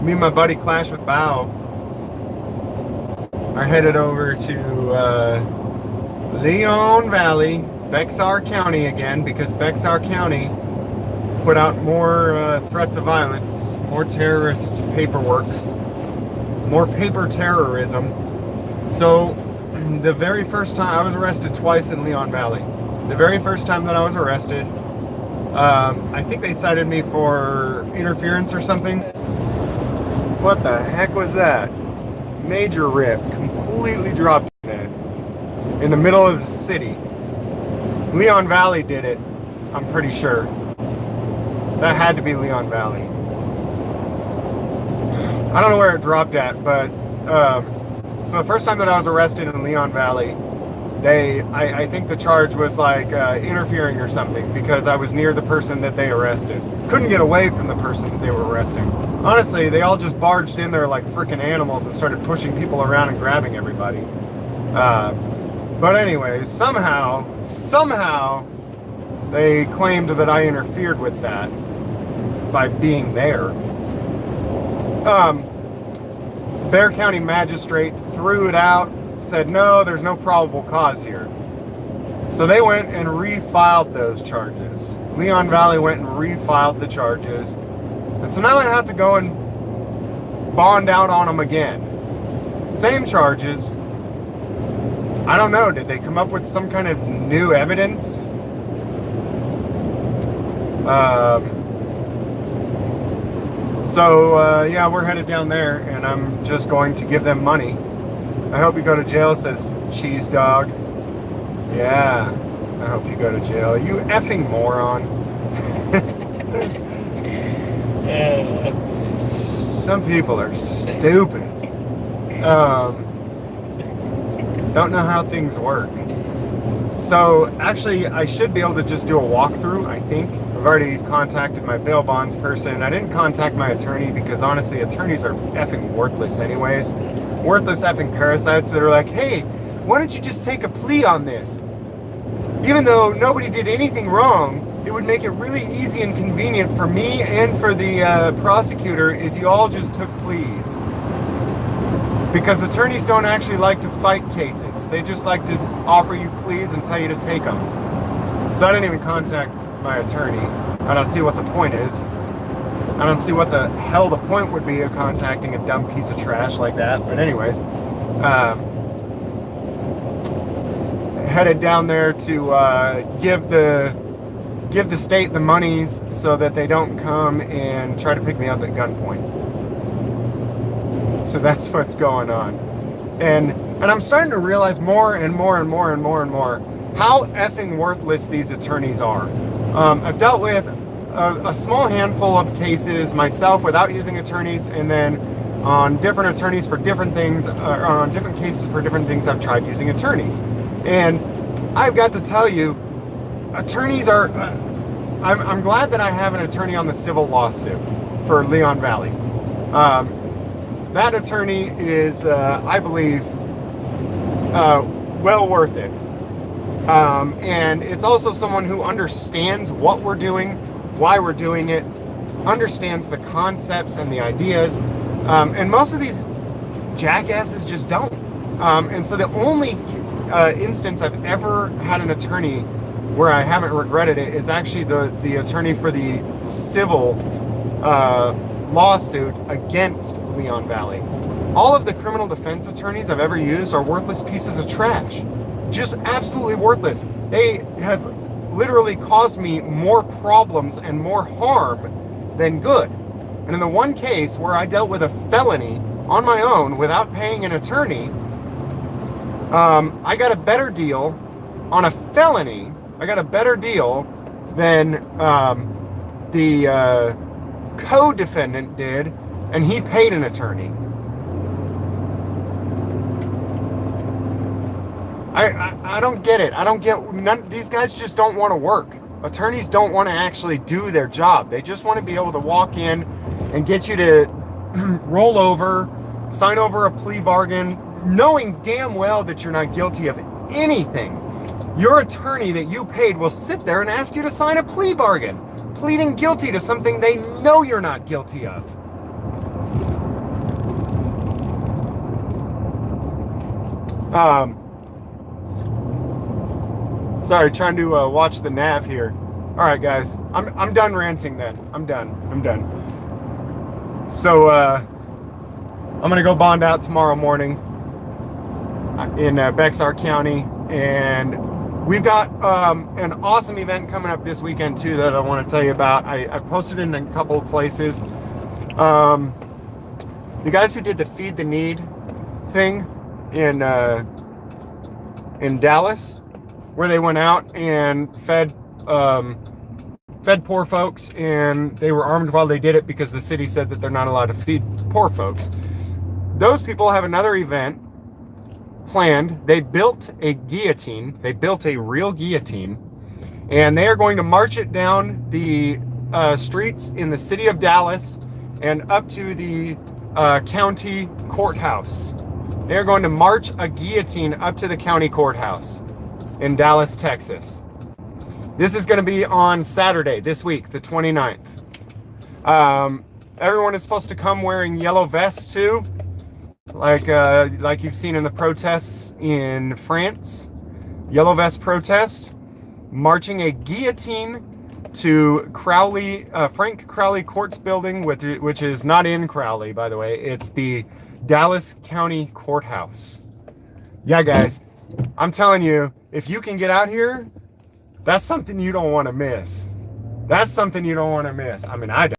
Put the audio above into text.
Me and my buddy Clash with Bow are headed over to Leon Valley, Bexar County again, because Bexar County put out more threats of violence, more terrorist paperwork, more paper terrorism. So the very first time I was arrested twice in Leon Valley. The very first time that I was arrested, I think they cited me for interference or something. What the heck was that? Major rip, completely dropped it in the middle of the city. Leon Valley did it, I'm pretty sure. That had to be Leon Valley. I don't know where it dropped at, but so the first time that I was arrested in Leon Valley, I think the charge was like interfering or something because I was near the person that they arrested. Couldn't get away from the person that they were arresting. Honestly, they all just barged in there like freaking animals and started pushing people around and grabbing everybody. But anyways, somehow, they claimed that I interfered with that by being there. Bexar County magistrate threw it out, said no, there's no probable cause here. So they went and refiled those charges. Leon Valley went and refiled the charges. And so now I have to go and bond out on them again. Same charges. I don't know, did they come up with some kind of new evidence? Yeah, we're headed down there, and I'm just going to give them money. I hope you go to jail, says Cheese Dog. Yeah, I hope you go to jail. You effing moron. Some people are stupid. Don't know how things work. So actually, I should be able to just do a walkthrough, I think. I've already contacted my bail bonds person. I didn't contact my attorney because honestly, attorneys are effing worthless anyways. Worthless effing parasites that are like, hey, why don't you just take a plea on this? Even though nobody did anything wrong, it would make it really easy and convenient for me and for the prosecutor if you all just took pleas. Because attorneys don't actually like to fight cases. They just like to offer you pleas and tell you to take them. So I didn't even contact my attorney. I don't see what the point is. I don't see what the hell the point would be of contacting a dumb piece of trash like that. But anyways, headed down there to give the state the monies so that they don't come and try to pick me up at gunpoint. So that's what's going on. And I'm starting to realize more and more how effing worthless these attorneys are. I've dealt with a small handful of cases myself without using attorneys, and then on different attorneys for different things, or on different cases for different things, I've tried using attorneys. And I've got to tell you, attorneys are... I'm glad that I have an attorney on the civil lawsuit for Leon Valley. That attorney is, I believe, well worth it. And it's also someone who understands what we're doing, why we're doing it, understands the concepts and the ideas. And most of these jackasses just don't. And so the only instance I've ever had an attorney where I haven't regretted it is actually the attorney for the civil lawsuit against Leon Valley. All of the criminal defense attorneys I've ever used are worthless pieces of trash. Just absolutely worthless. They have literally caused me more problems and more harm than good. And in the one case where I dealt with a felony on my own without paying an attorney, I got a better deal on a felony. I got a better deal than the co-defendant did, and he paid an attorney. I don't get it. I don't get... these guys just don't want to work. Attorneys don't want to actually do their job. They just want to be able to walk in and get you to roll over, sign over a plea bargain, knowing damn well that you're not guilty of anything. Your attorney that you paid will sit there and ask you to sign a plea bargain, pleading guilty to something they know you're not guilty of. Sorry, trying to watch the nav here. All right, guys, I'm done ranting then. I'm done. So I'm gonna go bond out tomorrow morning in Bexar County, and we've got an awesome event coming up this weekend too that I want to tell you about. I posted it in a couple of places. The guys who did the Feed the Need thing in Dallas, where they went out and fed poor folks, and they were armed while they did it because the city said that they're not allowed to feed poor folks. Those people have another event planned. They built a guillotine. They built a real guillotine, and they are going to march it down the streets in the city of Dallas and up to the county courthouse. They're going to march a guillotine up to the county courthouse in Dallas, Texas. This is going to be on Saturday this week, the 29th. Everyone is supposed to come wearing yellow vests too, like you've seen in the protests in France. Yellow vest protest, marching a guillotine to Crowley, Frank Crowley Courts building, which is not in Crowley, by the way. It's the Dallas County Courthouse. Yeah, guys, I'm telling you, if you can get out here, that's something you don't want to miss. That's something you don't want to miss. I mean, I don't.